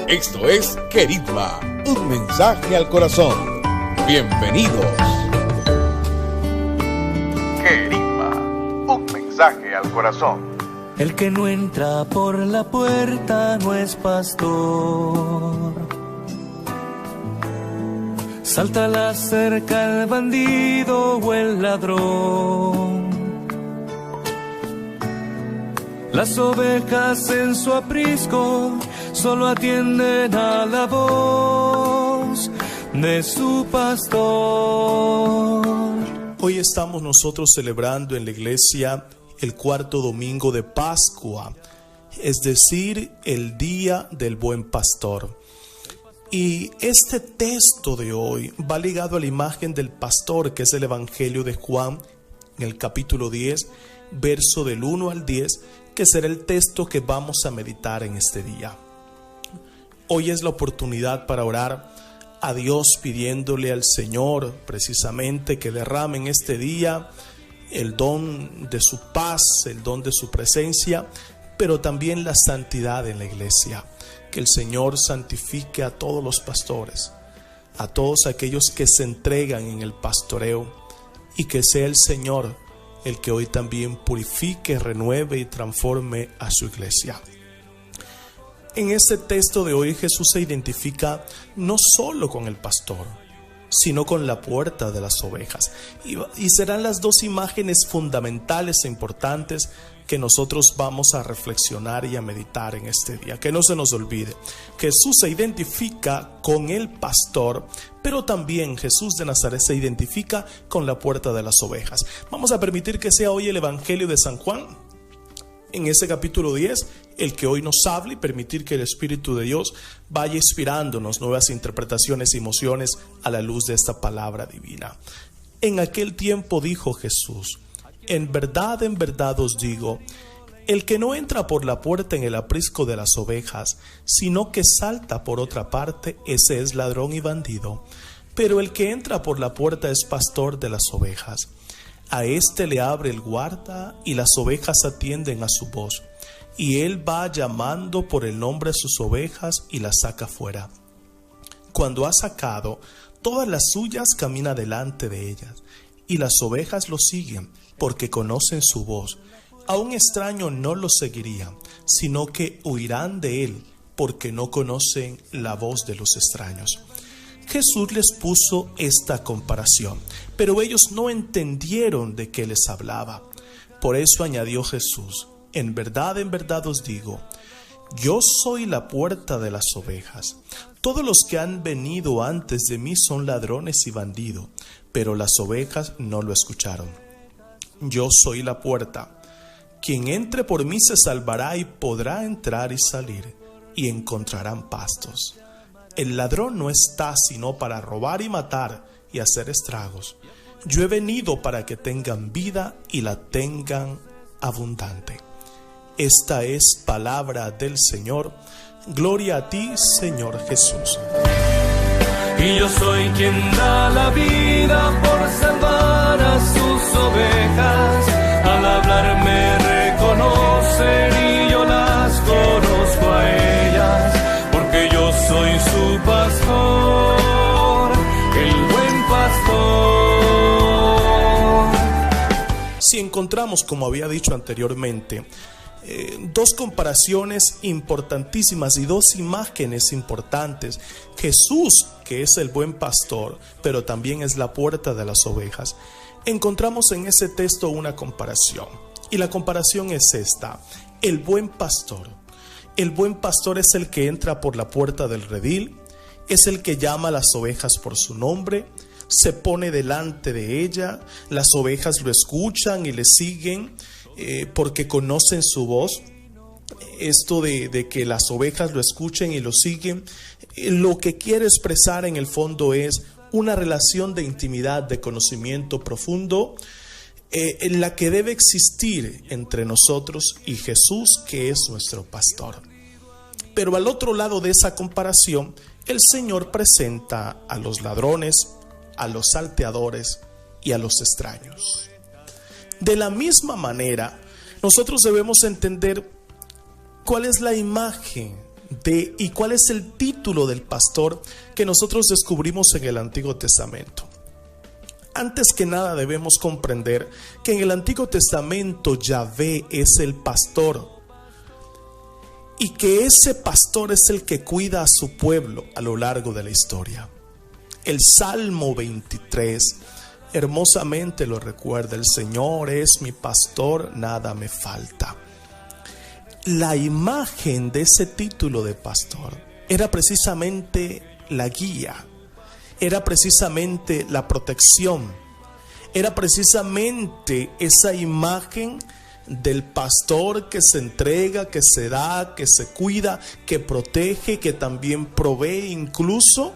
Esto es Querigma, un mensaje al corazón. Bienvenidos. Querigma, un mensaje al corazón. El que no entra por la puerta no es pastor. Salta a la cerca el bandido o el ladrón. Las ovejas en su aprisco solo atienden a la voz de su pastor. Hoy estamos nosotros celebrando en la iglesia el cuarto domingo de Pascua, es decir, el Día del Buen Pastor. Y este texto de hoy va ligado a la imagen del pastor, que es el Evangelio de Juan, en el capítulo 10, verso del 1 al 10, que será el texto que vamos a meditar en este día. Hoy es la oportunidad para orar a Dios, pidiéndole al Señor precisamente que derrame en este día el don de su paz, el don de su presencia, pero también la santidad en la iglesia. Que el Señor santifique a todos los pastores, a todos aquellos que se entregan en el pastoreo, y que sea el Señor el que hoy también purifique, renueve y transforme a su iglesia. En este texto de hoy Jesús se identifica no solo con el pastor, sino con la puerta de las ovejas. Y serán las dos imágenes fundamentales e importantes que nosotros vamos a reflexionar y a meditar en este día. Que no se nos olvide, Jesús se identifica con el pastor, pero también Jesús de Nazaret se identifica con la puerta de las ovejas. Vamos a permitir que sea hoy el Evangelio de San Juan, en ese capítulo 10, el que hoy nos hable, y permitir que el Espíritu de Dios vaya inspirándonos nuevas interpretaciones y emociones a la luz de esta palabra divina. En aquel tiempo dijo Jesús: en verdad os digo, el que no entra por la puerta en el aprisco de las ovejas, sino que salta por otra parte, ese es ladrón y bandido. Pero el que entra por la puerta es pastor de las ovejas. A éste le abre el guarda, y las ovejas atienden a su voz. Y él va llamando por el nombre a sus ovejas y las saca fuera. Cuando ha sacado todas las suyas, camina delante de ellas, y las ovejas lo siguen, porque conocen su voz. A un extraño no lo seguirían, sino que huirán de él, porque no conocen la voz de los extraños. Jesús les puso esta comparación, pero ellos no entendieron de qué les hablaba. Por eso añadió Jesús: en verdad os digo, yo soy la puerta de las ovejas. Todos los que han venido antes de mí son ladrones y bandidos, pero las ovejas no lo escucharon. Yo soy la puerta. Quien entre por mí se salvará y podrá entrar y salir, y encontrarán pastos. El ladrón no está sino para robar y matar y hacer estragos. Yo he venido para que tengan vida y la tengan abundante. Esta es palabra del Señor. Gloria a ti, Señor Jesús. Y yo soy quien da la vida por salvar a sus ovejas. Al hablar me reconocen y yo las conozco a ellas, porque yo soy su pastor, el buen pastor. Si encontramos, como había dicho anteriormente, dos comparaciones importantísimas y dos imágenes importantes. Jesús, que es el buen pastor, pero también es la puerta de las ovejas. Encontramos en ese texto una comparación, y la comparación es esta: el buen pastor. El buen pastor es el que entra por la puerta del redil, es el que llama a las ovejas por su nombre, se pone delante de ella, las ovejas lo escuchan y le siguen, porque conocen su voz. Esto de que las ovejas lo escuchen y lo siguen, lo que quiere expresar en el fondo es una relación de intimidad, de conocimiento profundo, en la que debe existir entre nosotros y Jesús, que es nuestro pastor. Pero al otro lado de esa comparación, el Señor presenta a los ladrones, a los salteadores y a los extraños. De la misma manera, nosotros debemos entender cuál es la imagen y cuál es el título del pastor que nosotros descubrimos en el Antiguo Testamento. Antes que nada debemos comprender que en el Antiguo Testamento Yahvé es el pastor y que ese pastor es el que cuida a su pueblo a lo largo de la historia. El Salmo 23 hermosamente lo recuerda: el Señor es mi pastor, nada me falta. La imagen de ese título de pastor era precisamente la guía, era precisamente la protección, era precisamente esa imagen del pastor que se entrega, que se da, que se cuida, que protege, que también provee incluso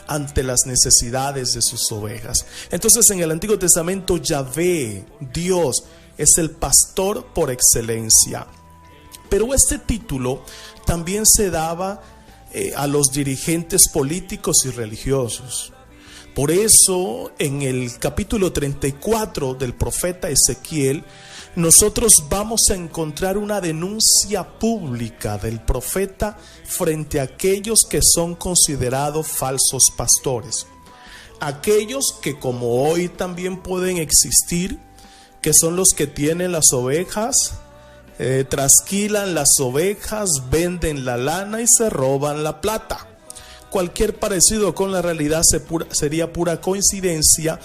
ante las necesidades de sus ovejas. Entonces, en el Antiguo Testamento, Yahvé, Dios, es el pastor por excelencia. Pero este título también se daba a los dirigentes políticos y religiosos. Por eso, en el capítulo 34 del profeta Ezequiel, nosotros vamos a encontrar una denuncia pública del profeta frente a aquellos que son considerados falsos pastores. Aquellos que, como hoy también pueden existir, que son los que tienen las ovejas, trasquilan las ovejas, venden la lana y se roban la plata. Cualquier parecido con la realidad sería pura coincidencia.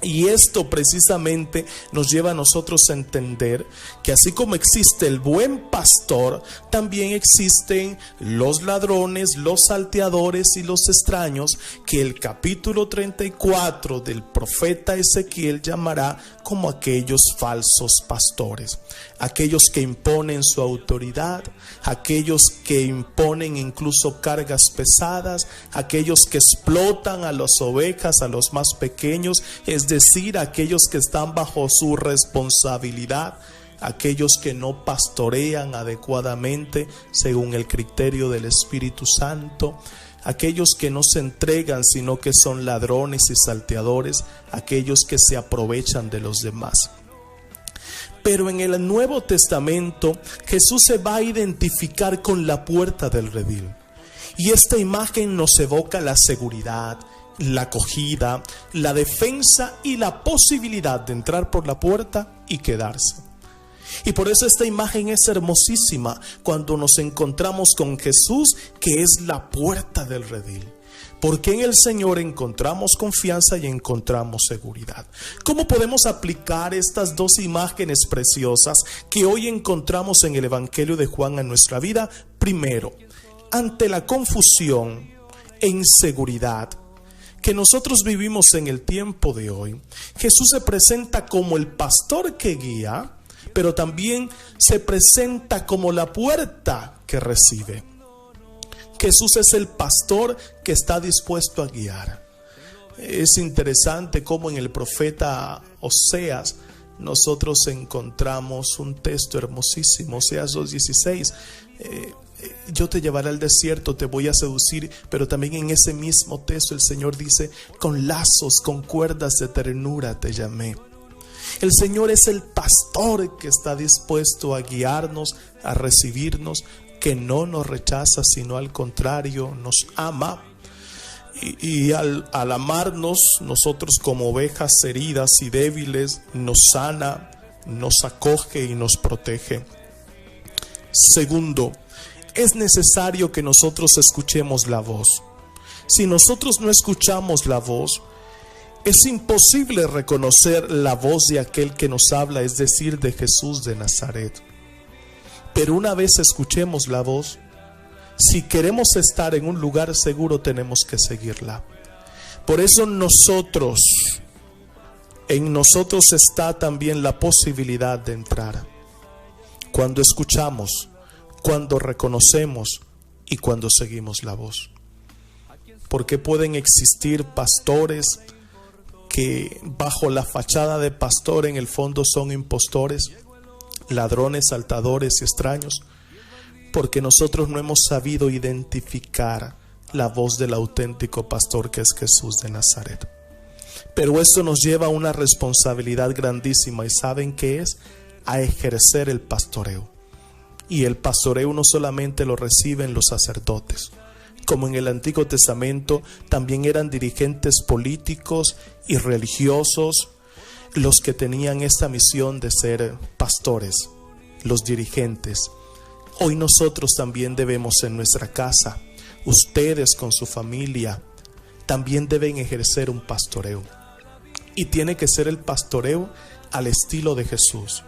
Y esto precisamente nos lleva a nosotros a entender que así como existe el buen pastor, también existen los ladrones, los salteadores y los extraños, que el capítulo 34 del profeta Ezequiel llamará como aquellos falsos pastores. Aquellos que imponen su autoridad, aquellos que imponen incluso cargas pesadas, aquellos que explotan a las ovejas, a los más pequeños, es decir, aquellos que están bajo su responsabilidad, aquellos que no pastorean adecuadamente según el criterio del Espíritu Santo, aquellos que no se entregan sino que son ladrones y salteadores, aquellos que se aprovechan de los demás. Pero en el Nuevo Testamento Jesús se va a identificar con la puerta del redil. Y esta imagen nos evoca la seguridad, la acogida, la defensa y la posibilidad de entrar por la puerta y quedarse. Y por eso esta imagen es hermosísima cuando nos encontramos con Jesús, que es la puerta del redil. Porque en el Señor encontramos confianza y encontramos seguridad. ¿Cómo podemos aplicar estas dos imágenes preciosas que hoy encontramos en el Evangelio de Juan a nuestra vida? Primero, ante la confusión e inseguridad que nosotros vivimos en el tiempo de hoy, Jesús se presenta como el pastor que guía, pero también se presenta como la puerta que recibe. Jesús es el pastor que está dispuesto a guiar. Es interesante cómo en el profeta Oseas nosotros encontramos un texto hermosísimo, Oseas 2:16. Yo te llevaré al desierto, te voy a seducir. Pero también en ese mismo texto el Señor dice: con lazos, con cuerdas de ternura te llamé. El Señor es el pastor que está dispuesto a guiarnos, a recibirnos, que no nos rechaza, sino al contrario, nos ama. Y al amarnos, nosotros como ovejas heridas y débiles, nos sana, nos acoge y nos protege. Segundo, es necesario que nosotros escuchemos la voz. Si nosotros no escuchamos la voz, es imposible reconocer la voz de aquel que nos habla, es decir, de Jesús de Nazaret. Pero una vez escuchemos la voz, si queremos estar en un lugar seguro, tenemos que seguirla. Por eso en nosotros está también la posibilidad de entrar. Cuando escuchamos, cuando reconocemos y cuando seguimos la voz. Porque pueden existir pastores que bajo la fachada de pastor en el fondo son impostores, ladrones, saltadores y extraños, porque nosotros no hemos sabido identificar la voz del auténtico pastor, que es Jesús de Nazaret. Pero esto nos lleva a una responsabilidad grandísima, y ¿saben qué es? A ejercer el pastoreo. y el pastoreo no solamente lo reciben los sacerdotes. Como en el Antiguo Testamento, también eran dirigentes políticos y religiosos los que tenían esta misión de ser pastores, los dirigentes. Hoy nosotros también debemos en nuestra casa, ustedes con su familia, también deben ejercer un pastoreo. Y tiene que ser el pastoreo al estilo de Jesús.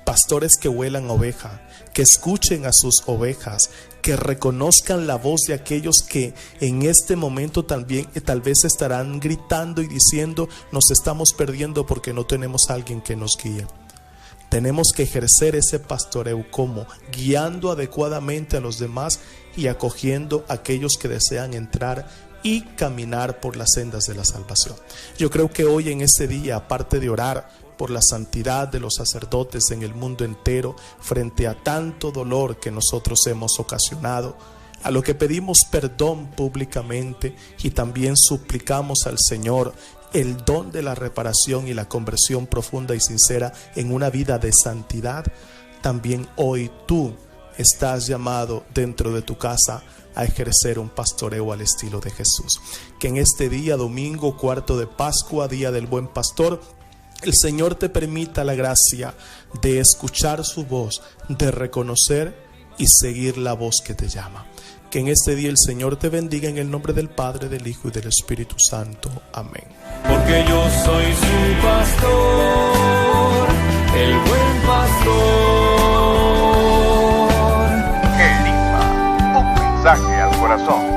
Pastores que huelan oveja, que escuchen a sus ovejas, que reconozcan la voz de aquellos que en este momento también tal vez estarán gritando y diciendo: nos estamos perdiendo porque no tenemos a alguien que nos guíe. Tenemos que ejercer ese pastoreo como guiando adecuadamente a los demás y acogiendo a aquellos que desean entrar y caminar por las sendas de la salvación. Yo creo que hoy en este día, aparte de orar por la santidad de los sacerdotes en el mundo entero, frente a tanto dolor que nosotros hemos ocasionado, a lo que pedimos perdón públicamente y también suplicamos al Señor el don de la reparación y la conversión profunda y sincera en una vida de santidad, también hoy tú estás llamado dentro de tu casa a ejercer un pastoreo al estilo de Jesús. Que en este día, domingo, cuarto de Pascua, día del Buen Pastor, el Señor te permita la gracia de escuchar su voz, de reconocer y seguir la voz que te llama. Que en este día el Señor te bendiga en el nombre del Padre, del Hijo y del Espíritu Santo. Amén. Porque yo soy su pastor, el buen pastor. Querigma, un mensaje al corazón.